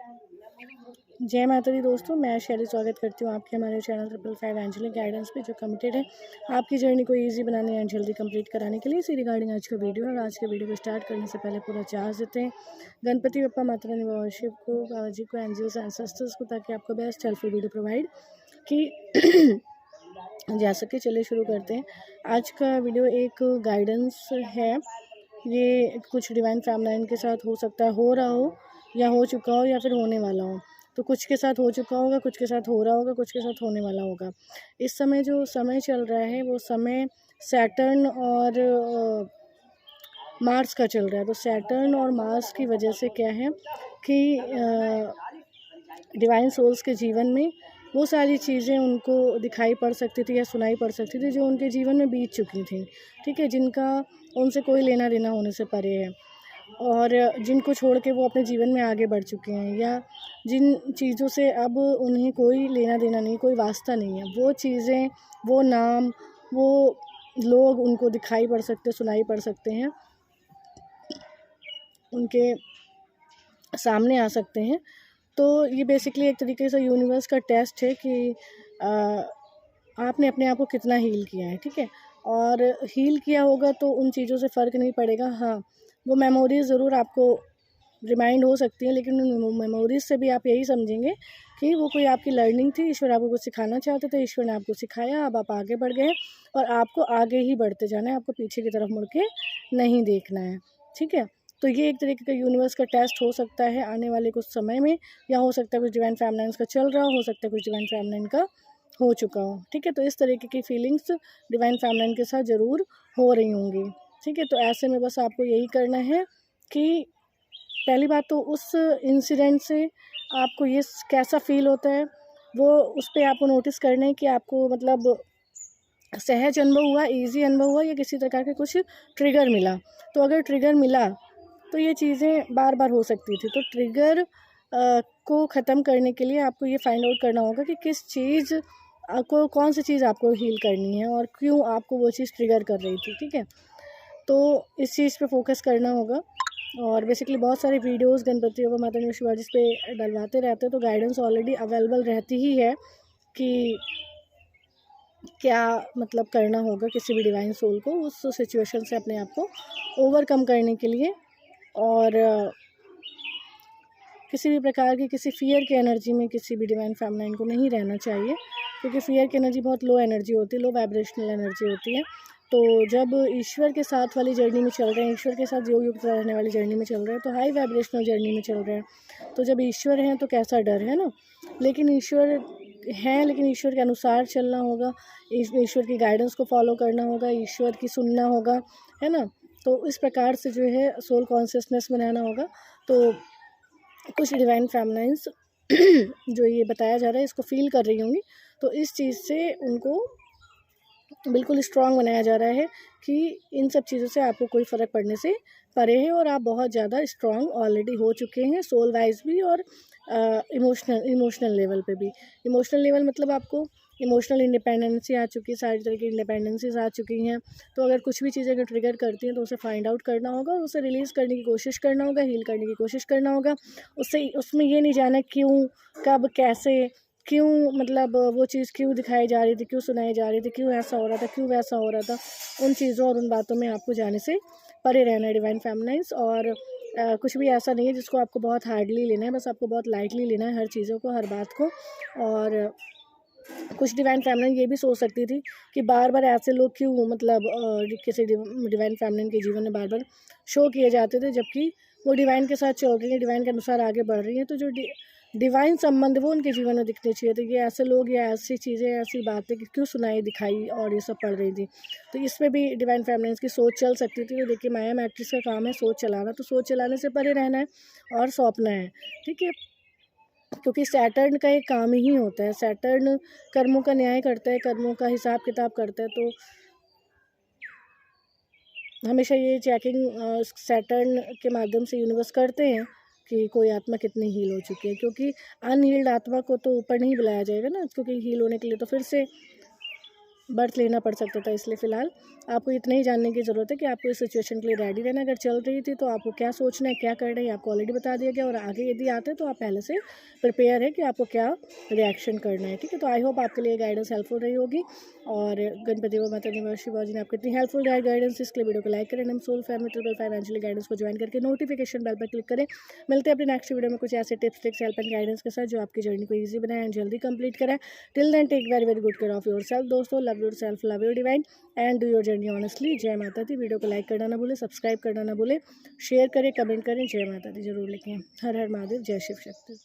जय माता दी दोस्तों, मैं शैली स्वागत करती हूँ आपके हमारे चैनल 555 एंजलिक गाइडेंस पे, जो कमिटेड है आपकी जर्नी को इजी बनाने एंड जल्दी कंप्लीट कराने के लिए। इसी रिगार्डिंग आज का वीडियो है। और आज के वीडियो को स्टार्ट करने से पहले पूरा चार्ज देते हैं गणपति बप्पा, माता रानी, बाबा शिव को, बाबा जी को, एंजल्स एंसेस्टर्स को, ताकि आपको बेस्ट हेल्पफुल वीडियो प्रोवाइड की जा सके। चलिए शुरू करते हैं। आज का वीडियो एक गाइडेंस है। ये कुछ डिवाइन फैमिली के साथ हो सकता है, हो रहा हो या हो चुका हो या फिर होने वाला हो। तो कुछ के साथ हो चुका होगा, कुछ के साथ हो रहा होगा, कुछ के साथ होने वाला होगा। इस समय जो समय चल रहा है वो समय सैटर्न और मार्स का चल रहा है। तो सैटर्न और मार्स की वजह से क्या है कि डिवाइन सोल्स के जीवन में वो सारी चीज़ें उनको दिखाई पड़ सकती थी या सुनाई पड़ सकती थी जो उनके जीवन में बीत चुकी थी, ठीक है, जिनका उनसे कोई लेना देना होने से परे है, और जिनको छोड़ के वो अपने जीवन में आगे बढ़ चुके हैं, या जिन चीज़ों से अब उन्हें कोई लेना देना नहीं, कोई वास्ता नहीं है। वो चीज़ें, वो नाम, वो लोग उनको दिखाई पड़ सकते, सुनाई पड़ सकते हैं, उनके सामने आ सकते हैं। तो ये बेसिकली एक तरीके से यूनिवर्स का टेस्ट है कि आपने अपने आप को कितना हील किया है, ठीक है। और हील किया होगा तो उन चीज़ों से फ़र्क नहीं पड़ेगा। हाँ, वो मेमोरीज़ ज़रूर आपको रिमाइंड हो सकती हैं, लेकिन उन मेमोरीज़ से भी आप यही समझेंगे कि वो कोई आपकी लर्निंग थी। ईश्वर आपको कुछ सिखाना चाहते थे, ईश्वर ने आपको सिखाया, अब आप आगे बढ़ गए और आपको आगे ही बढ़ते जाना है, आपको पीछे की तरफ मुड़ के नहीं देखना है, ठीक है। तो ये एक तरीके का यूनिवर्स का टेस्ट हो सकता है आने वाले कुछ समय में, या हो सकता है कुछ डिवाइन फैमिलीज़ का चल रहा हो सकता है कुछ डिवाइन फैमिली का हो चुका हो, ठीक है। तो इस तरीके की फीलिंग्स डिवाइन फैमिली के साथ ज़रूर हो रही होंगी, ठीक है। तो ऐसे में बस आपको यही करना है कि पहली बात तो उस इंसिडेंट से आपको ये कैसा फ़ील होता है, वो उस पर आपको नोटिस करना है कि आपको मतलब सहज अनुभव हुआ, ईजी अनुभव हुआ, या किसी प्रकार के कुछ ट्रिगर मिला। तो अगर ट्रिगर मिला तो ये चीज़ें बार बार हो सकती थी। तो ट्रिगर को ख़त्म करने के लिए आपको ये फाइंड आउट करना होगा कि किस चीज़ को, कौन सी चीज़ आपको हील करनी है और क्यों आपको वो चीज़ ट्रिगर कर रही थी, ठीक है। तो इस चीज़ पे फोकस करना होगा। और बेसिकली बहुत सारे वीडियोस गणपति और माता रानी शिवाजी पे डलवाते रहते हैं, तो गाइडेंस ऑलरेडी अवेलेबल रहती ही है कि क्या मतलब करना होगा किसी भी डिवाइन सोल को उस सिचुएशन से अपने आप को ओवरकम करने के लिए। और किसी भी प्रकार की किसी फियर की एनर्जी में किसी भी डिवाइन फैमिली को नहीं रहना चाहिए, क्योंकि फियर की एनर्जी बहुत लो एनर्जी होती है, लो वाइब्रेशनल एनर्जी होती है। तो जब ईश्वर के साथ वाली जर्नी में चल रहे हैं, ईश्वर के साथ योग युक्त रहने वाली जर्नी में चल रहे हैं, तो हाई वाइब्रेशनल जर्नी में चल रहे हैं। तो जब ईश्वर हैं तो कैसा डर है ना, लेकिन ईश्वर हैं, लेकिन ईश्वर के अनुसार चलना होगा, ईश्वर की गाइडेंस को फॉलो करना होगा, ईश्वर की सुनना होगा, है ना। तो इस प्रकार से जो है सोल कॉन्शियसनेस में रहना होगा। तो कुछ डिवाइन फैमिलीज जो ये बताया जा रहा है इसको फील कर रही होंगी, तो इस चीज़ से उनको बिल्कुल स्ट्रांग बनाया जा रहा है कि इन सब चीज़ों से आपको कोई फ़र्क पड़ने से परे है, और आप बहुत ज़्यादा स्ट्रांग ऑलरेडी हो चुके हैं, सोल वाइज भी और इमोशनल लेवल पे भी। इमोशनल लेवल मतलब आपको इमोशनल इंडिपेंडेंसी आ चुकी है, सारी तरह की इंडिपेंडेंसीज आ चुकी हैं। तो अगर कुछ भी चीज़ें अगर ट्रिगर करती हैं तो उसे फाइंड आउट करना होगा और उसे रिलीज़ करने की कोशिश करना होगा, हील करने की कोशिश करना होगा। उससे उसमें ये नहीं जाना क्यों, कब, कैसे, क्यों, मतलब वो चीज़ क्यों दिखाई जा रही थी, क्यों सुनाई जा रही थी, क्यों ऐसा हो रहा था, क्यों वैसा हो रहा था। उन चीज़ों और उन बातों में आपको जाने से परे रहना है डिवाइन फैमिलीज। और कुछ भी ऐसा नहीं है जिसको आपको बहुत हार्डली लेना है, बस आपको बहुत लाइटली लेना है हर चीज़ों को, हर बात को। और कुछ डिवाइन फैमिली ये भी सोच सकती थी कि बार बार ऐसे लोग क्यों, मतलब किसी डिवाइन फैमिली के जीवन में बार बार शो किए जाते थे, जबकि वो डिवाइन के साथ चल रही हैं, डिवाइन के अनुसार आगे बढ़ रही हैं। तो जो डिवाइन संबंध वो उनके जीवन में दिखने चाहिए थे। ये ऐसे लोग या ऐसी चीज़ें, ऐसी बातें कि क्यों सुनाई दिखाई और ये सब पड़ रही थी। तो इसमें भी डिवाइन फैमिलीज की सोच चल सकती थी। तो देखिए, माया मैट्रिक्स का काम है सोच चलाना, तो सोच चलाने से परे रहना है और सौंपना है, ठीक है। क्योंकि सैटर्न का एक काम ही होता है, सैटर्न कर्मों का न्याय करता है, कर्मों का हिसाब किताब करता है। तो हमेशा ये चेकिंग सैटर्न के माध्यम से यूनिवर्स करते हैं कि कोई आत्मा कितनी हील हो चुकी है, क्योंकि अनहील्ड आत्मा को तो ऊपर नहीं बुलाया जाएगा ना, क्योंकि हील होने के लिए तो फिर से बर्थ लेना पड़ सकता था। इसलिए फ़िलहाल आपको इतना ही जानने की ज़रूरत है कि आपको इस सिचुएशन के लिए रेडी रहना। अगर चल रही थी तो आपको क्या सोचना है, क्या करना है, आपको ऑलरेडी बता दिया गया, और आगे यदि आते हैं तो आप पहले से प्रिपेयर है कि आपको क्या रिएक्शन करना है। ठीक है, तो आई होप आपके लिए गाइडेंस हेल्पफुल रही होगी। और गणपति बप्पा माता दी शिवा जी ने आपको इतनी हेल्पफुल गाइडेंस, इसके लिए वीडियो को लाइक करें। हम सोल फैमिली 555 एंजली गाइडेंस को ज्वाइन करके नोटिफिकेशन बेल पर क्लिक करें। मिलते हैं अपने नेक्स्ट वीडियो में कुछ ऐसे tips, tricks, help and guidance के साथ जो आपकी जर्नी को ईजी बनाए एंड जल्दी कंप्लीट कराए। Till then take very very good care of yourself दोस्तों। Love yourself, love your divine and do your journey honestly. जय माता दी। वीडियो को लाइक करना ना भूलें, सब्सक्राइब करना ना भूलें, शेयर करें, कमेंट करें। जय माता दी जरूर लिखें। हर हर महादेव, जय शिव शक्ति।